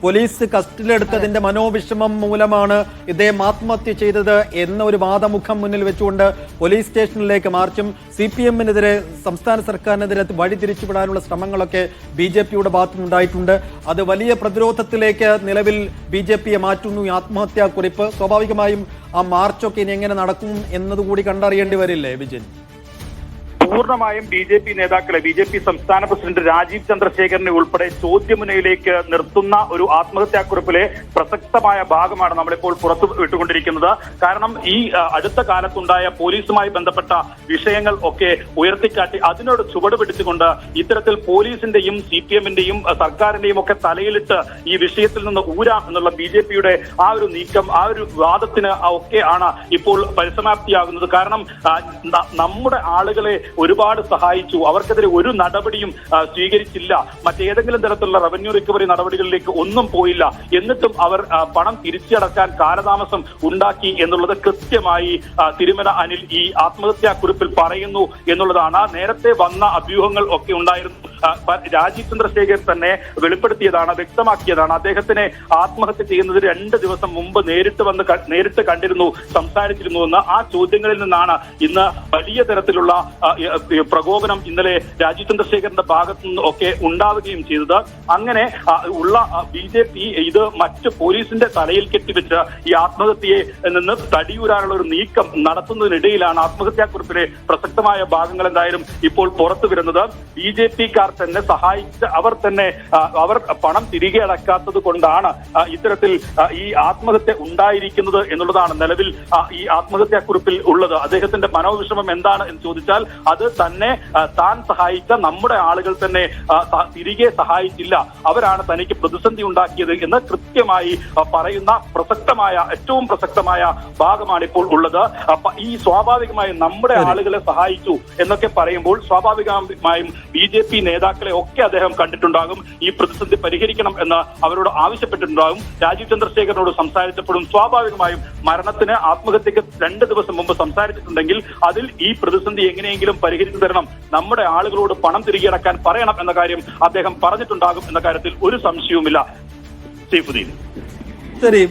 Police കസ്റ്റഡിയിലെടുത്തതിന്റെ മനോവിഷമം മൂലമാണ് ഇദ്ദേഹം ആത്മഹത്യ ചെയ്തത് എന്ന ഒരു വാദമുഖം മുന്നിൽ വെച്ചുകൊണ്ട് പോലീസ് സ്റ്റേഷനിലേക്ക് മാർച്ചും CPM-നെതിരെ സംസ്ഥാന സർക്കാരിനെതിരെ വഴി തിരിച്ചുവിടാനുള്ള ശ്രമങ്ങളൊക്കെ BJP-യുടെ ഭാഗത്തുനിന്നുണ്ടായിട്ടുണ്ട്. അത് വലിയ പ്രതിരോധത്തിലേക്ക് നിലവിൽ BJP-യെ മാറ്റുന്നു ഈ ആത്മഹത്യാക്കുറിപ്പ്. സ്വാഭാവികമായും ആ മാർച്ചൊക്കെ ഇനി എങ്ങനെ നടക്കും എന്നതുകൂടി കണ്ടറിയേണ്ടി വരില്ലേ വിജയൻ? പൂർണ്ണമായും BJP നേതാക്കളെ BJP സംസ്ഥാന പ്രസിഡന്റ് രാജീവ് ചന്ദ്രശേഖരനെ ഉൾപ്പെടെ ചോദ്യമുനയിലേക്ക് നിർത്തുന്ന ഒരു ആത്മഹത്യാക്കുറിപ്പിലെ പ്രസക്തമായ ഭാഗമാണ് നമ്മളിപ്പോൾ പുറത്തു വിട്ടുകൊണ്ടിരിക്കുന്നത്. കാരണം ഈ അടുത്ത കാലത്തുണ്ടായ പോലീസുമായി ബന്ധപ്പെട്ട വിഷയങ്ങൾ ഒക്കെ ഉയർത്തിക്കാട്ടി അതിനോട് ചുവട് പിടിച്ചുകൊണ്ട് ഇത്തരത്തിൽ പോലീസിന്റെയും CPM-ന്റെയും സർക്കാരിന്റെയും ഒക്കെ തലയിലിട്ട് ഈ വിഷയത്തിൽ നിന്ന് ഊരാം എന്നുള്ള BJP-യുടെ ആ ഒരു നീക്കം, ആ ഒരു വാദത്തിന് ഒക്കെ ആണ് ഇപ്പോൾ പരിസമാപ്തിയാകുന്നത്. കാരണം നമ്മുടെ ആളുകളെ ഒരുപാട് സഹായിച്ചു, അവർക്കെതിരെ ഒരു നടപടിയും സ്വീകരിച്ചില്ല, മറ്റേതെങ്കിലും തരത്തിലുള്ള റവന്യൂ റിക്കവറി നടപടികളിലേക്ക് ഒന്നും പോയില്ല, എന്നിട്ടും അവർ പണം തിരിച്ചടക്കാൻ കാലതാമസം ഉണ്ടാക്കി എന്നുള്ളത് കൃത്യമായി തിരുമല അനിൽ ഈ ആത്മഹത്യാക്കുറിപ്പിൽ പറയുന്നു എന്നുള്ളതാണ്. നേരത്തെ വന്ന അഭ്യൂഹങ്ങൾ ഒക്കെ ഉണ്ടായിരുന്നു. രാജീവ് ചന്ദ്രശേഖർ തന്നെ വെളിപ്പെടുത്തിയതാണ്, വ്യക്തമാക്കിയതാണ്. അദ്ദേഹത്തിനെ ആത്മഹത്യ ചെയ്യുന്നതിന് 2 ദിവസം മുമ്പ് നേരിട്ട് കണ്ടിരുന്നു, സംസാരിച്ചിരുന്നു എന്ന്. ആ ചോദ്യങ്ങളിൽ നിന്നാണ് ഇന്ന് വലിയ തരത്തിലുള്ള പ്രകോപനം ഇന്നലെ രാജീവ് ചന്ദ്രശേഖരന്റെ ഭാഗത്തു നിന്ന് ഒക്കെ ഉണ്ടാവുകയും ചെയ്തത്. അങ്ങനെ ഉള്ള BJP ഇത് മറ്റ് പോലീസിന്റെ തലയിൽ കെട്ടിവെച്ച് ഈ ആത്മഹത്യയെ നിന്ന് തടിയൂരാനുള്ള ഒരു നീക്കം നടത്തുന്നതിനിടയിലാണ് ആത്മഹത്യാക്കുറിപ്പിലെ പ്രസക്തമായ ഭാഗങ്ങൾ എന്തായാലും ഇപ്പോൾ പുറത്തു വരുന്നത്. BJP-ക്കാർ തന്നെ സഹായിച്ച് അവർ പണം തിരികെ അടക്കാത്തത് കൊണ്ടാണ് ഇത്തരത്തിൽ ഈ ആത്മഹത്യ ഉണ്ടായിരിക്കുന്നത് എന്നുള്ളതാണ് നിലവിൽ ഈ ആത്മഹത്യാക്കുറിപ്പിൽ ഉള്ളത്. അദ്ദേഹത്തിന്റെ മനോവിഷമം എന്താണ് എന്ന് ചോദിച്ചാൽ അത് തന്നെ താൻ സഹായിച്ച നമ്മുടെ ആളുകൾ തന്നെ തിരികെ സഹായിച്ചില്ല, അവരാണ് തനിക്ക് പ്രതിസന്ധി ഉണ്ടാക്കിയത് എന്ന് കൃത്യമായി പറയുന്ന ഏറ്റവും പ്രസക്തമായ ഭാഗമാണ് ഇപ്പോൾ ഉള്ളത്. ഈ സ്വാഭാവികമായും നമ്മുടെ ആളുകളെ സഹായിച്ചു എന്നൊക്കെ പറയുമ്പോൾ സ്വാഭാവികമായും BJP നേതാക്കളെ ഒക്കെ അദ്ദേഹം കണ്ടിട്ടുണ്ടാകും, ഈ പ്രതിസന്ധി പരിഹരിക്കണം എന്ന് അവരോട് ആവശ്യപ്പെട്ടിട്ടുണ്ടാകും. രാജീവ് ചന്ദ്രശേഖരനോട് സംസാരിച്ചപ്പോഴും സ്വാഭാവികമായും ആത്മഹത്യക്ക് 2 ദിവസം മുമ്പ് സംസാരിച്ചിട്ടുണ്ടെങ്കിൽ അതിൽ ഈ പ്രതിസന്ധി എങ്ങനെയെങ്കിലും പരിഹരിച്ചു തരണം, നമ്മുടെ ആളുകളോട് പണം തിരികെ അടക്കാൻ പറയണം എന്ന കാര്യം അദ്ദേഹം പറഞ്ഞിട്ടുണ്ടാകും എന്ന കാര്യത്തിൽ ഒരു സംശയവുമില്ല. സൈഫുദ്ദീൻ. ശരി.